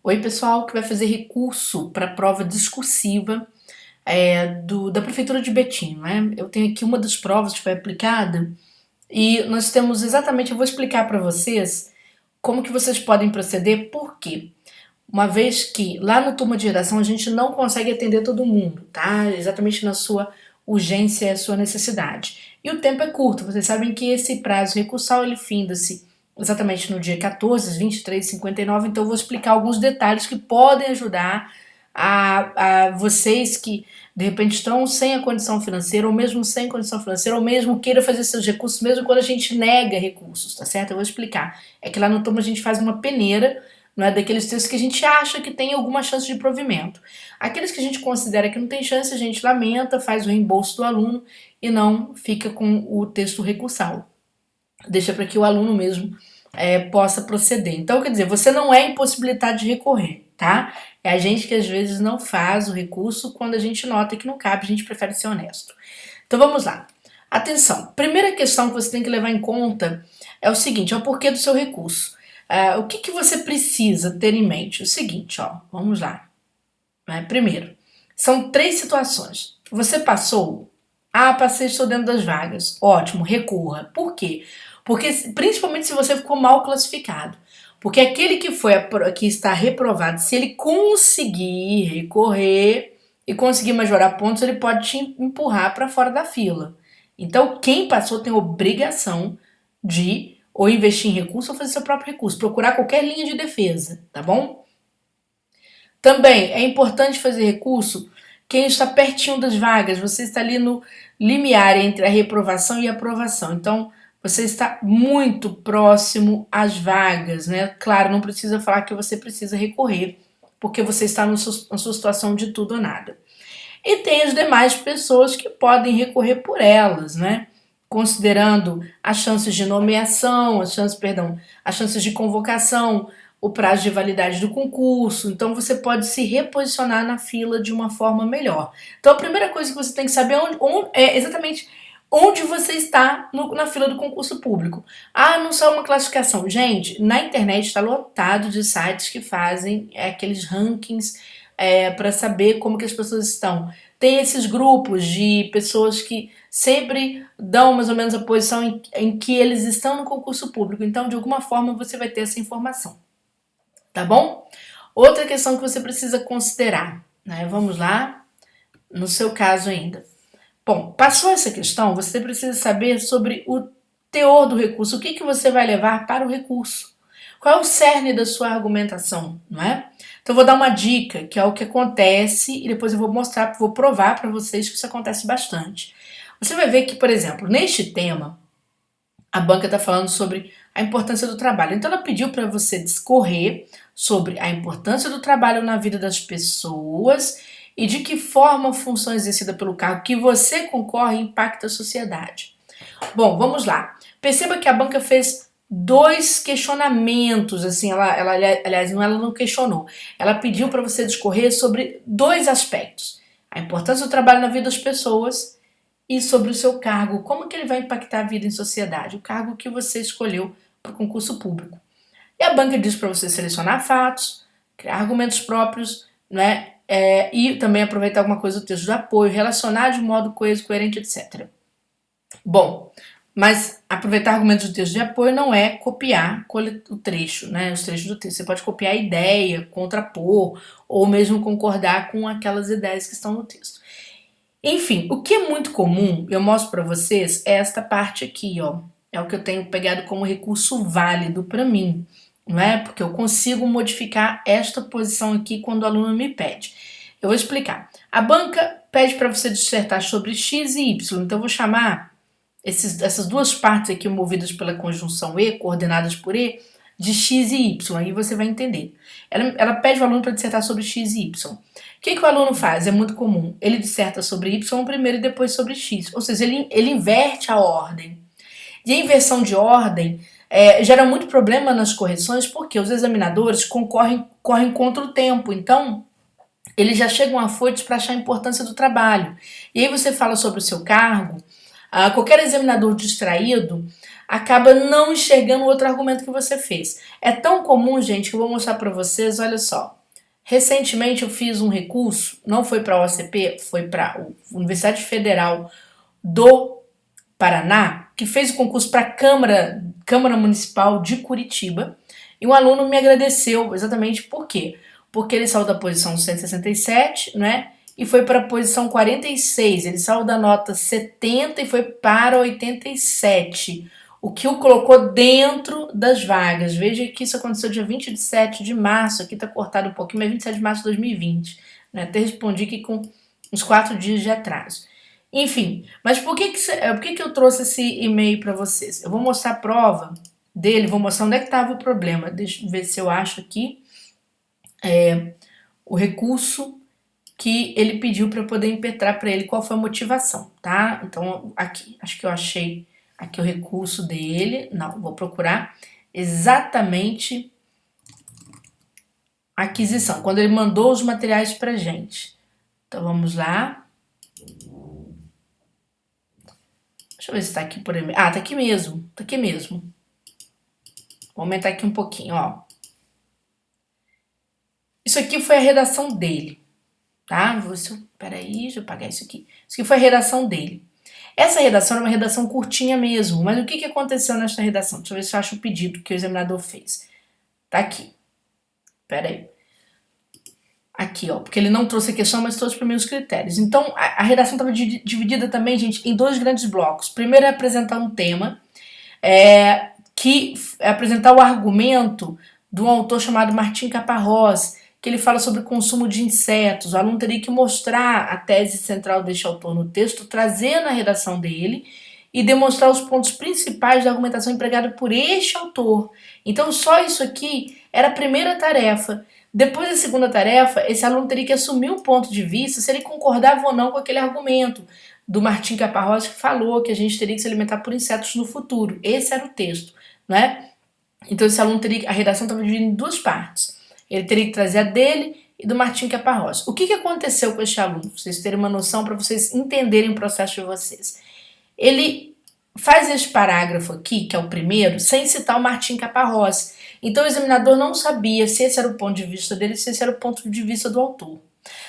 Oi, pessoal, que vai fazer recurso para a prova discursiva da Prefeitura de Betim, né? Eu tenho aqui uma das provas que foi aplicada e nós temos exatamente, eu vou explicar para vocês como que vocês podem proceder, por quê? Uma vez que lá no turma de redação a gente não consegue atender todo mundo, tá? Exatamente na sua urgência e a sua necessidade. E o tempo é curto, vocês sabem que esse prazo recursal ele finda-se exatamente no dia 14, às 23h59, então eu vou explicar alguns detalhes que podem ajudar a vocês que de repente estão sem a condição financeira, ou mesmo sem condição financeira, ou mesmo queira fazer seus recursos, mesmo quando a gente nega recursos, tá certo? Eu vou explicar. É que lá no turma a gente faz uma peneira, não é, daqueles textos que a gente acha que tem alguma chance de provimento. Aqueles que a gente considera que não tem chance, a gente lamenta, faz o reembolso do aluno e não fica com o texto recursal. Deixa para que o aluno mesmo possa proceder. Então, quer dizer, você não é impossibilitado de recorrer, tá? É a gente que às vezes não faz o recurso quando a gente nota que não cabe, a gente prefere ser honesto. Então vamos lá. Atenção, primeira questão que você tem que levar em conta é o seguinte, é o porquê do seu recurso. O que você precisa ter em mente? O seguinte, ó, vamos lá. Primeiro, são 3 situações. Você passou? Ah, passei, estou dentro das vagas. Ótimo, recorra. Por quê? Porque, principalmente se você ficou mal classificado. Porque aquele que está reprovado, se ele conseguir recorrer e conseguir majorar pontos, ele pode te empurrar para fora da fila. Então, quem passou tem obrigação de ou investir em recurso ou fazer seu próprio recurso, procurar qualquer linha de defesa, tá bom? Também é importante fazer recurso quem está pertinho das vagas, você está ali no limiar entre a reprovação e a aprovação. Então, você está muito próximo às vagas, né? Claro, não precisa falar que você precisa recorrer, porque você está na sua situação de tudo ou nada. E tem as demais pessoas que podem recorrer por elas, né? Considerando as chances de nomeação, as chances de convocação, o prazo de validade do concurso. Então você pode se reposicionar na fila de uma forma melhor. Então a primeira coisa que você tem que saber é exatamente onde você está na fila do concurso público. Ah, não só uma classificação. Gente, na internet está lotado de sites que fazem aqueles rankings para saber como que as pessoas estão. Tem esses grupos de pessoas que sempre dão mais ou menos a posição em que eles estão no concurso público. Então, de alguma forma, você vai ter essa informação. Tá bom? Outra questão que você precisa considerar, né? Vamos lá, no seu caso ainda. Bom, passou essa questão, você precisa saber sobre o teor do recurso, o que você vai levar para o recurso. Qual é o cerne da sua argumentação, não é? Então eu vou dar uma dica, que é o que acontece, e depois eu vou provar para vocês que isso acontece bastante. Você vai ver que, por exemplo, neste tema, a banca está falando sobre a importância do trabalho. Então ela pediu para você discorrer sobre a importância do trabalho na vida das pessoas e de que forma a função exercida pelo cargo que você concorre impacta a sociedade. Bom, vamos lá. Perceba que a banca fez 2 questionamentos, assim, aliás, ela não questionou. Ela pediu para você discorrer sobre 2 aspectos. A importância do trabalho na vida das pessoas e sobre o seu cargo, como que ele vai impactar a vida em sociedade, o cargo que você escolheu para o concurso público. E a banca diz para você selecionar fatos, criar argumentos próprios, né? E também aproveitar alguma coisa do texto de apoio, relacionar de modo coeso, coerente, etc. Bom, mas aproveitar argumentos do texto de apoio não é copiar o trecho, né? Os trechos do texto. Você pode copiar a ideia, contrapor, ou mesmo concordar com aquelas ideias que estão no texto. Enfim, o que é muito comum, eu mostro para vocês, é esta parte aqui, ó. É o que eu tenho pegado como recurso válido para mim, não é? Porque eu consigo modificar esta posição aqui quando o aluno me pede. Eu vou explicar. A banca pede para você dissertar sobre x e y, então eu vou chamar essas duas partes aqui movidas pela conjunção e, coordenadas por e, de x e y, aí você vai entender. Ela pede o aluno para dissertar sobre x e y. O que o aluno faz? É muito comum. Ele disserta sobre y primeiro e depois sobre x. Ou seja, ele inverte a ordem. E a inversão de ordem gera muito problema nas correções porque os examinadores correm contra o tempo. Então, eles já chegam afoitos para achar a importância do trabalho. E aí você fala sobre o seu cargo. Qualquer examinador distraído acaba não enxergando o outro argumento que você fez. É tão comum, gente, que eu vou mostrar para vocês, olha só. Recentemente eu fiz um recurso, não foi para a OCP, foi para a Universidade Federal do Paraná, que fez o concurso para a Câmara Municipal de Curitiba, e um aluno me agradeceu exatamente por quê? Porque ele saiu da posição 167, né? E foi para a posição 46. Ele saiu da nota 70 e foi para 87. O que o colocou dentro das vagas. Veja que isso aconteceu dia 27 de março. Aqui está cortado um pouquinho, mas 27 de março de 2020. Né? Até respondi aqui com uns 4 dias de atraso. Enfim, mas por que eu trouxe esse e-mail para vocês? Eu vou mostrar a prova dele, vou mostrar onde é que estava o problema. Deixa eu ver se eu acho aqui o recurso que ele pediu para eu poder impetrar para ele qual foi a motivação, tá? Então, aqui, acho que eu achei aqui o recurso dele. Não, vou procurar exatamente a aquisição, quando ele mandou os materiais pra gente. Então, vamos lá. Deixa eu ver se tá aqui por e-mail. Ah, tá aqui mesmo, tá aqui mesmo. Vou aumentar aqui um pouquinho, ó. Isso aqui foi a redação dele, tá? Peraí, deixa eu apagar isso aqui. Isso aqui foi a redação dele. Essa redação era uma redação curtinha mesmo, mas o que aconteceu nesta redação? Deixa eu ver se eu acho o pedido que o examinador fez. Tá aqui. Peraí. Aqui, ó, porque ele não trouxe a questão, mas trouxe para mim os critérios. Então, a redação estava dividida também, gente, em 2 grandes blocos. Primeiro é apresentar um tema, que é apresentar o argumento de um autor chamado Martim Caparrós, que ele fala sobre o consumo de insetos. O aluno teria que mostrar a tese central deste autor no texto, trazer na redação dele e demonstrar os pontos principais da argumentação empregada por este autor. Então, só isso aqui era a primeira tarefa. Depois da segunda tarefa, esse aluno teria que assumir um ponto de vista se ele concordava ou não com aquele argumento do Martim Caparrós, que falou que a gente teria que se alimentar por insetos no futuro. Esse era o texto, né? Então esse aluno a redação estava dividida em 2 partes. Ele teria que trazer a dele e do Martim Caparrós. O que aconteceu com este aluno? Pra vocês terem uma noção, para vocês entenderem o processo de vocês. Ele faz esse parágrafo aqui, que é o primeiro, sem citar o Martim Caparrós. Então o examinador não sabia se esse era o ponto de vista dele, se esse era o ponto de vista do autor.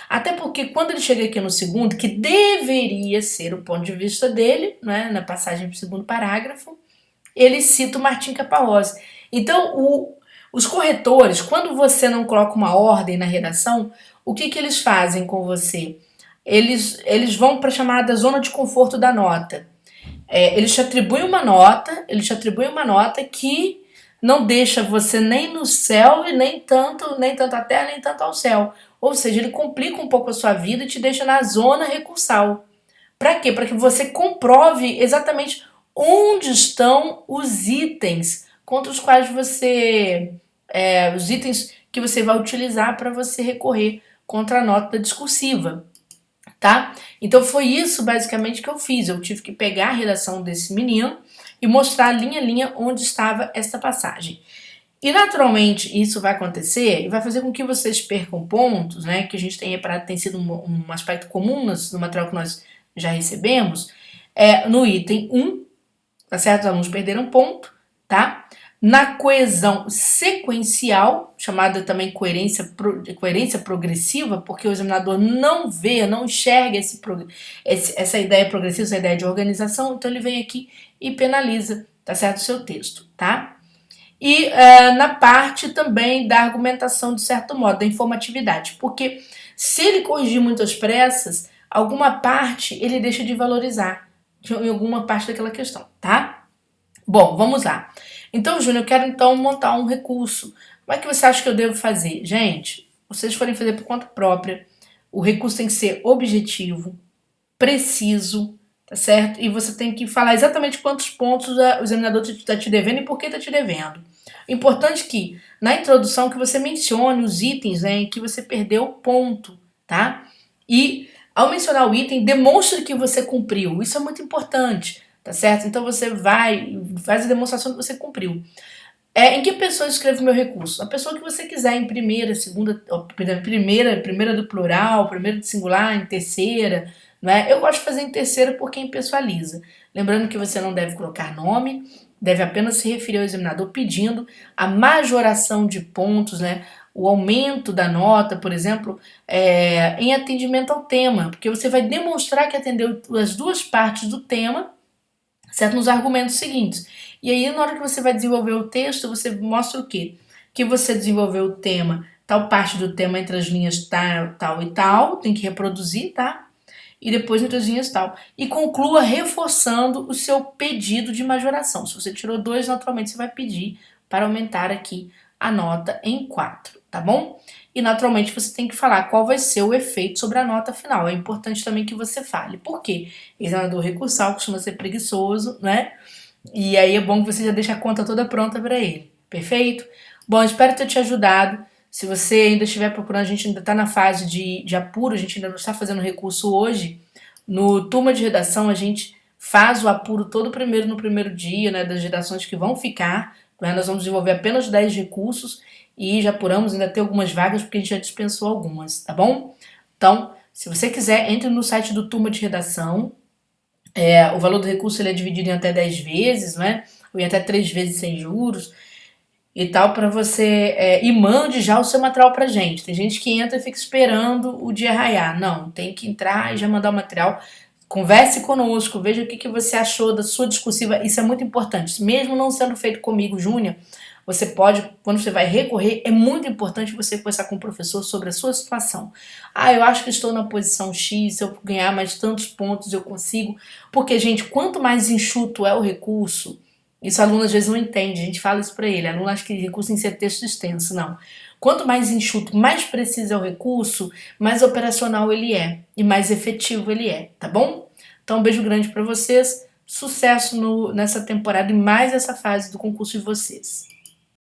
Até porque quando ele chega aqui no segundo, que deveria ser o ponto de vista dele, né, na passagem para o segundo parágrafo, ele cita o Martim Caparrós. Então, os corretores, quando você não coloca uma ordem na redação, o que eles fazem com você? Eles vão para a chamada zona de conforto da nota. Eles te atribuem uma nota que não deixa você nem no céu e nem tanto à terra, nem tanto ao céu. Ou seja, ele complica um pouco a sua vida e te deixa na zona recursal. Para quê? Para que você comprove exatamente onde estão os itens contra os quais os itens que você vai utilizar para você recorrer contra a nota discursiva, tá? Então foi isso basicamente que eu fiz. Eu tive que pegar a redação desse menino e mostrar linha a linha onde estava essa passagem. E naturalmente isso vai acontecer e vai fazer com que vocês percam pontos, né? Que a gente tem reparado tem sido um aspecto comum no material que nós já recebemos, no item 1, tá certo? Os alunos perderam ponto, tá? Na coesão sequencial, chamada também coerência progressiva, porque o examinador não vê, não enxerga essa ideia progressiva, essa ideia de organização, então ele vem aqui e penaliza, tá certo? O seu texto, tá? E na parte também da argumentação, de certo modo, da informatividade, porque se ele corrigir muitas pressas, alguma parte ele deixa de valorizar em alguma parte daquela questão, tá? Bom, vamos lá. Então, Júnior, eu quero então montar um recurso. Como é que você acha que eu devo fazer? Gente, vocês forem fazer por conta própria, o recurso tem que ser objetivo, preciso, tá certo? E você tem que falar exatamente quantos pontos o examinador está te devendo e por que está te devendo. O importante é que, na introdução, que você mencione os itens, né, em que você perdeu ponto, tá? E, ao mencionar o item, demonstre que você cumpriu. Isso é muito importante, tá certo? Então, você faz a demonstração que você cumpriu. Em que pessoa eu escrevo meu recurso? A pessoa que você quiser, em primeira, segunda, primeira do plural, primeira do singular, em terceira, né? Eu gosto de fazer em terceira porque impessoaliza. Lembrando que você não deve colocar nome, deve apenas se referir ao examinador pedindo a majoração de pontos, né? O aumento da nota, por exemplo, em atendimento ao tema, porque você vai demonstrar que atendeu as duas partes do tema, certo? Nos argumentos seguintes. E aí, na hora que você vai desenvolver o texto, você mostra o quê? Que você desenvolveu o tema, tal parte do tema entre as linhas tal, tal e tal, tem que reproduzir, tá? E depois entre as linhas tal. E conclua reforçando o seu pedido de majoração. Se você tirou 2, naturalmente você vai pedir para aumentar aqui a nota em 4, tá bom? E naturalmente você tem que falar qual vai ser o efeito sobre a nota final. É importante também que você fale. Por quê? Examinador recursal costuma ser preguiçoso, né? E aí é bom que você já deixe a conta toda pronta para ele. Perfeito? Bom, espero ter te ajudado. Se você ainda estiver procurando, a gente ainda está na fase de apuro, a gente ainda não está fazendo recurso hoje. No turma de redação, a gente faz o apuro todo primeiro no primeiro dia, né, das redações que vão ficar. Né, nós vamos desenvolver apenas 10 recursos e já apuramos, ainda tem algumas vagas porque a gente já dispensou algumas, tá bom? Então, se você quiser, entre no site do Turma de Redação. O valor do recurso ele é dividido em até 10 vezes, né? Ou em até 3 vezes sem juros e tal, para você. E mande já o seu material pra gente. Tem gente que entra e fica esperando o dia raiar. Não, tem que entrar e já mandar o material. Converse conosco, veja o que você achou da sua discursiva. Isso é muito importante. Mesmo não sendo feito comigo, Júnior, você pode, quando você vai recorrer, é muito importante você conversar com o professor sobre a sua situação. Ah, eu acho que estou na posição X, se eu ganhar mais tantos pontos eu consigo. Porque, gente, quanto mais enxuto é o recurso, isso o aluno às vezes não entende, a gente fala isso para ele. O aluno acha que recurso tem que ser texto extenso, não. Quanto mais enxuto, mais preciso é o recurso, mais operacional ele é e mais efetivo ele é, tá bom? Então, um beijo grande para vocês, sucesso nessa temporada e mais essa fase do concurso de vocês.